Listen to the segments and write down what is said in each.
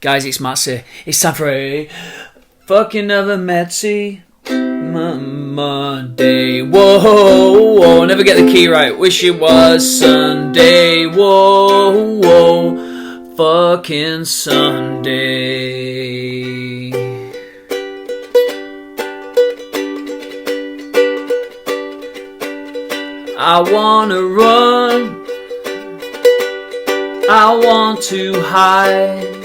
Guys, it's Matsy. It's time for a fucking another Matsy Monday. Whoa, whoa, never get the key right. Wish it was Sunday. Whoa, whoa, fucking Sunday. I wanna run, I want to hide,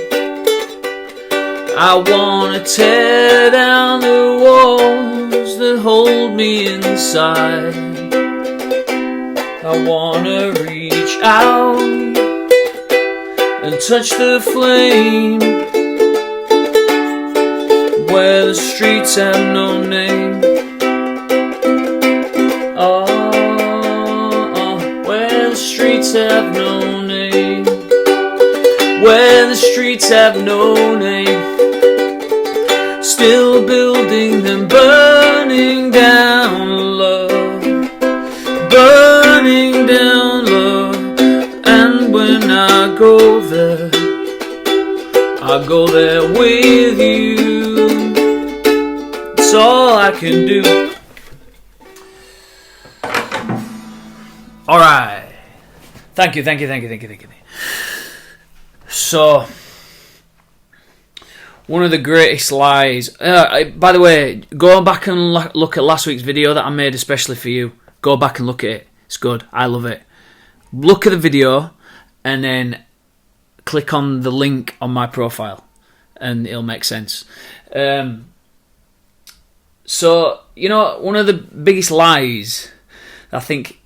I wanna tear down the walls that hold me inside. I wanna reach out and touch the flame where the streets have no name. Where the streets have no name. Where the streets have no name. Still building them, burning down love, burning down love. And when I go there with you. It's all I can do. Alright. Thank you. So, one of the greatest lies. By the way, go back and look at last week's video that I made especially for you. Go back and look at it. It's good. I love it. Look at the video and then click on the link on my profile and it'll make sense. So, you know, one of the biggest lies, I think,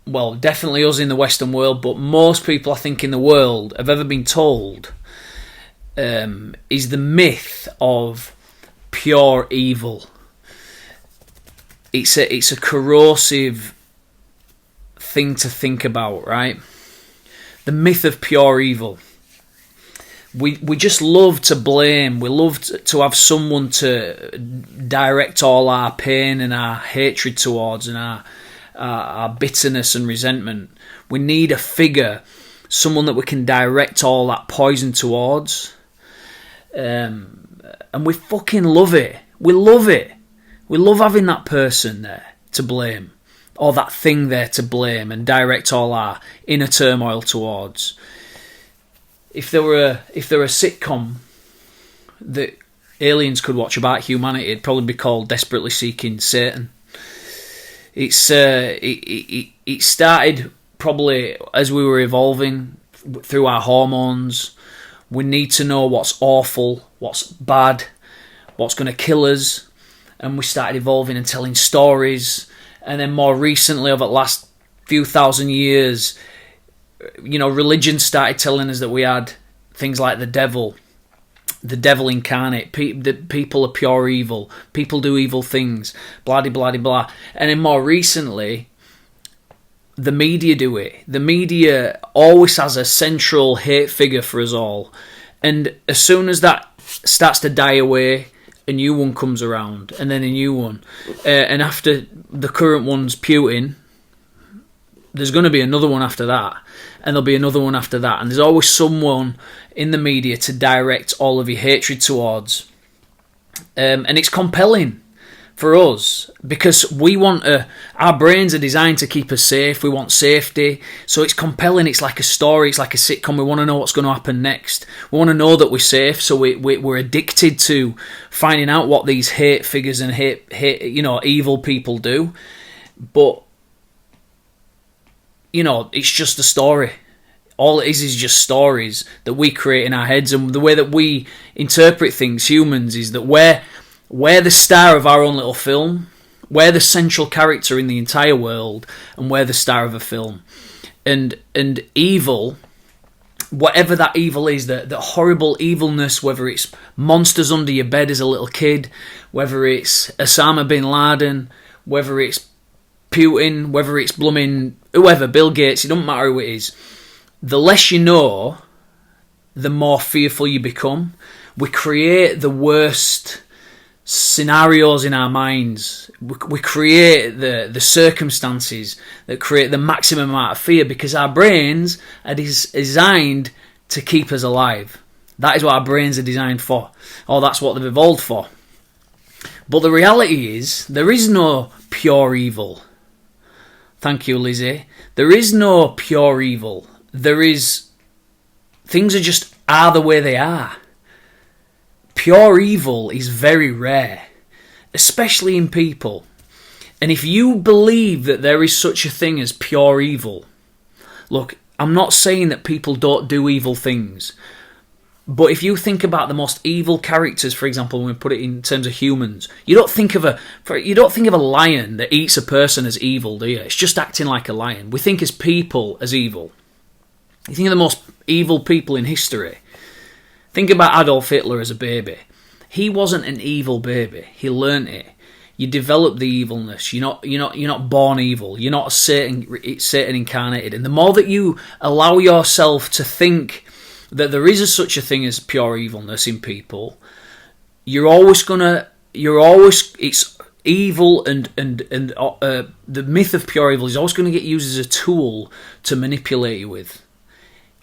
well, definitely us in the Western world, but most people I think in the world have ever been told, is the myth of pure evil. It's a corrosive thing to think about, right? The myth of pure evil. We just love to blame. We love to have someone to direct all our pain and our hatred towards and our bitterness and resentment. We need a figure, someone that we can direct all that poison towards. And we fucking love it. We love it. We love having that person there to blame, or that thing there to blame and direct all our inner turmoil towards. If there were a sitcom that aliens could watch about humanity, it'd probably be called Desperately Seeking Satan. It started probably as we were evolving through our hormones. We need to know what's awful, what's bad, what's going to kill us, and we started evolving and telling stories. And then more recently, over the last few thousand years, you know, religion started telling us that we had things like the devil incarnate, that people are pure evil, people do evil things, blah blah blah blah. And then more recently, the media do it. The media always has a central hate figure for us all, and as soon as that starts to die away, a new one comes around, and then a new one, and after the current one's Putin, there's going to be another one after that, and there'll be another one after that, and there's always someone in the media to direct all of your hatred towards. And it's compelling for us, because we want our brains are designed to keep us safe. We want safety, so it's compelling. It's like a story, it's like a sitcom. We want to know what's going to happen next. We want to know that we're safe, so we're addicted to finding out what these hate figures and hate evil people do. But you know, it's just a story. All it is just stories that we create in our heads, and the way that we interpret things, humans, is that we're the star of our own little film. We're the central character in the entire world, and we're the star of a film. And evil, whatever that evil is, the horrible evilness, whether it's monsters under your bed as a little kid, whether it's Osama bin Laden, whether it's Putin, whether it's blooming whoever, Bill Gates, it doesn't matter who it is. The less you know, the more fearful you become. We create the worst scenarios in our minds. We create the circumstances that create the maximum amount of fear, because our brains are designed to keep us alive. That is what our brains are designed for, or that's what they've evolved for. But the reality is, there is no pure evil. Thank you, Lizzie. There is no pure evil. Things are the way they are. Pure evil is very rare, especially in people. And if you believe that there is such a thing as pure evil, look, I'm not saying that people don't do evil things, but if you think about the most evil characters, for example, when we put it in terms of humans, you don't think of a lion that eats a person as evil, do you? It's just acting like a lion. We think as people as evil. You think of the most evil people in history. Think about Adolf Hitler as a baby. He wasn't an evil baby. He learnt it. You develop the evilness. You're not born evil. You're not Satan incarnated. And the more that you allow yourself to think that there is such a thing as pure evilness in people, it's evil, and the myth of pure evil is always going to get used as a tool to manipulate you with.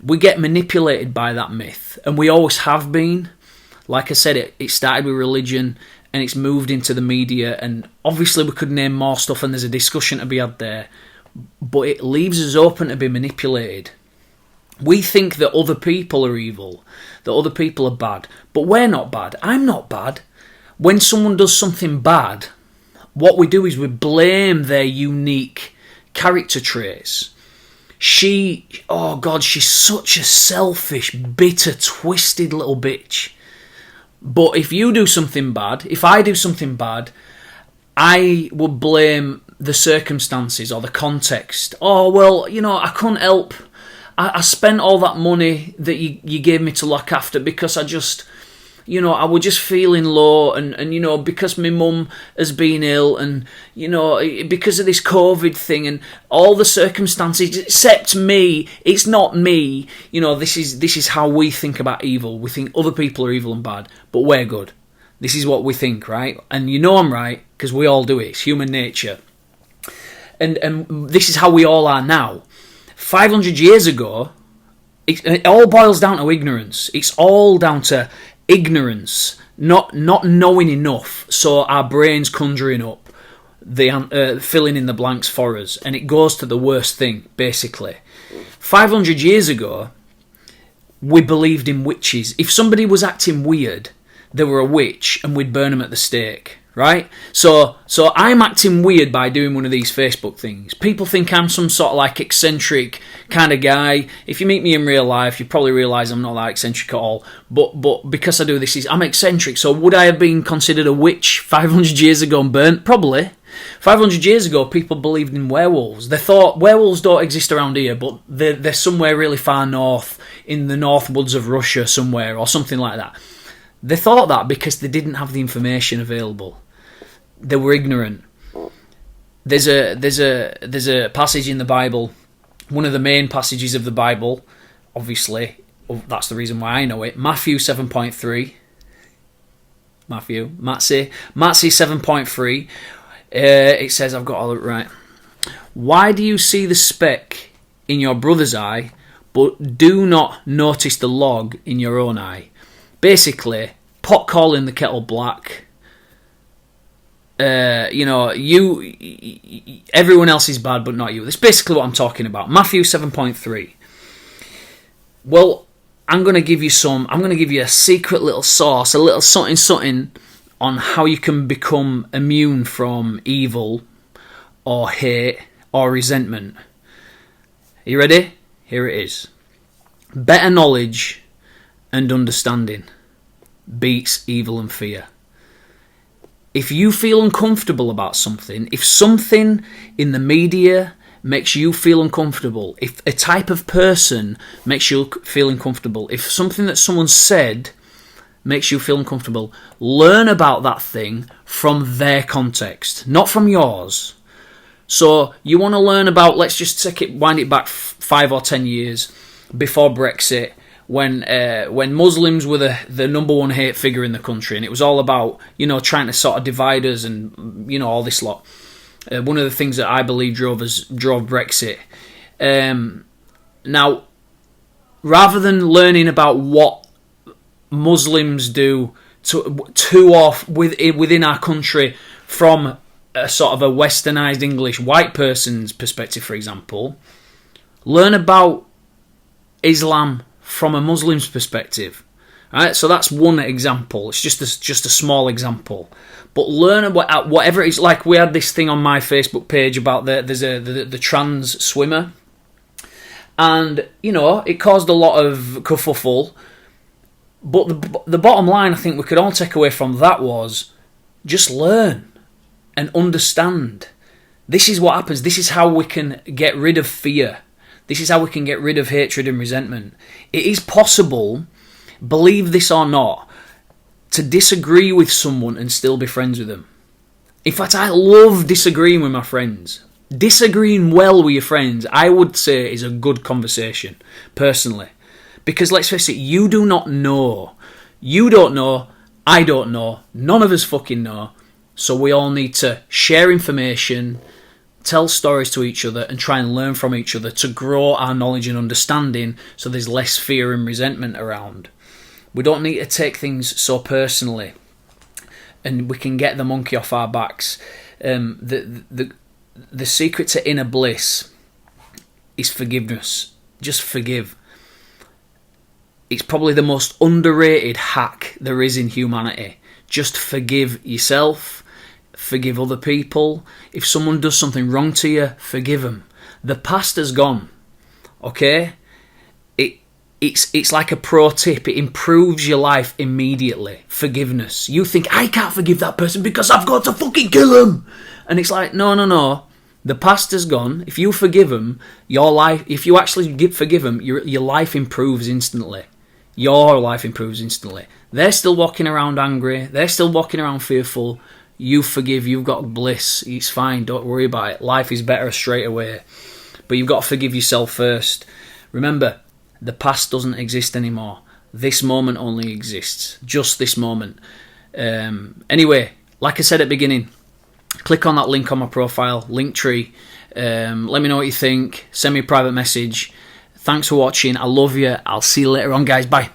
We get manipulated by that myth, and we always have been. Like I said, it started with religion, and it's moved into the media, and obviously we could name more stuff, and there's a discussion to be had there, but it leaves us open to be manipulated. We think that other people are evil, that other people are bad, but we're not bad. I'm not bad. When someone does something bad, what we do is we blame their unique character traits. She's such a selfish, bitter, twisted little bitch. But if you do something bad, if I do something bad, I would blame the circumstances or the context. Oh, well, I couldn't help. I spent all that money that you gave me to look after because I just, I was just feeling low, and because my mum has been ill, and, because of this COVID thing and all the circumstances, except me, it's not me. This is how we think about evil. We think other people are evil and bad, but we're good. This is what we think, right? And I'm right, because we all do it. It's human nature. And this is how we all are now. 500 years ago, it all boils down to ignorance. It's all down to ignorance, not knowing enough, so our brains conjuring up, filling in the blanks for us, and it goes to the worst thing, basically. 500 years ago, we believed in witches. If somebody was acting weird, they were a witch, and we'd burn them at the stake. Right? So I'm acting weird by doing one of these Facebook things. People think I'm some sort of like eccentric kind of guy. If you meet me in real life, you probably realise I'm not that eccentric at all. But because I do this, I'm eccentric. So would I have been considered a witch 500 years ago and burnt? Probably. 500 years ago, people believed in werewolves. They thought werewolves don't exist around here, but they're somewhere really far north, in the north woods of Russia somewhere, or something like that. They thought that because they didn't have the information available. They were ignorant. There's a passage in the Bible, one of the main passages of the Bible, obviously, that's the reason why I know it, Matthew 7.3. Matthew 7.3. It says, I've got all it right. Why do you see the speck in your brother's eye, but do not notice the log in your own eye? Basically, pot calling the kettle black. Everyone else is bad, but not you. That's basically what I'm talking about. Matthew 7.3. Well, I'm going to give you a secret little sauce, a little something on how you can become immune from evil or hate or resentment. Are you ready? Here it is. Better knowledge and understanding beats evil and fear. If you feel uncomfortable about something, if something in the media makes you feel uncomfortable, if a type of person makes you feel uncomfortable, if something that someone said makes you feel uncomfortable, learn about that thing from their context, not from yours. So you want to learn about, let's just wind it back 5 or 10 years before Brexit, when Muslims were the number one hate figure in the country, and it was all about, trying to sort of divide us and, all this lot. One of the things that I believe drove Brexit. Now, rather than learning about what Muslims do to off within our country from a sort of a westernized English white person's perspective, for example. Learn about Islam from a Muslim's perspective. Right? So that's one example. It's just a small example. But learn about whatever it's like. We had this thing on my Facebook page about the trans swimmer. And, it caused a lot of kerfuffle. But the bottom line I think we could all take away from that was just learn and understand. This is what happens. This is how we can get rid of fear. This is how we can get rid of hatred and resentment. It is possible, believe this or not, to disagree with someone and still be friends with them. In fact, I love disagreeing with my friends. Disagreeing well with your friends, I would say, is a good conversation, personally. Because let's face it, you do not know. You don't know, I don't know, none of us fucking know. So we all need to share information, tell stories to each other, and try and learn from each other to grow our knowledge and understanding so there's less fear and resentment around. We don't need to take things so personally, and we can get the monkey off our backs. The secret to inner bliss is forgiveness. Just forgive. It's probably the most underrated hack there is in humanity. Just forgive yourself, forgive other people. If someone does something wrong to you, forgive them. The past has gone, okay? It's like a pro tip. It improves your life immediately. Forgiveness. You think, I can't forgive that person because I've got to fucking kill him. And it's like, no. The past has gone. If you forgive them, your life, if you actually forgive them, your life improves instantly. Your life improves instantly. They're still walking around angry. They're still walking around fearful. You forgive. You've got bliss. It's fine. Don't worry about it. Life is better straight away. But you've got to forgive yourself first. Remember, the past doesn't exist anymore. This moment only exists. Just this moment. Anyway, like I said at the beginning, click on that link on my profile, Linktree. Let me know what you think. Send me a private message. Thanks for watching. I love you. I'll see you later on, guys. Bye.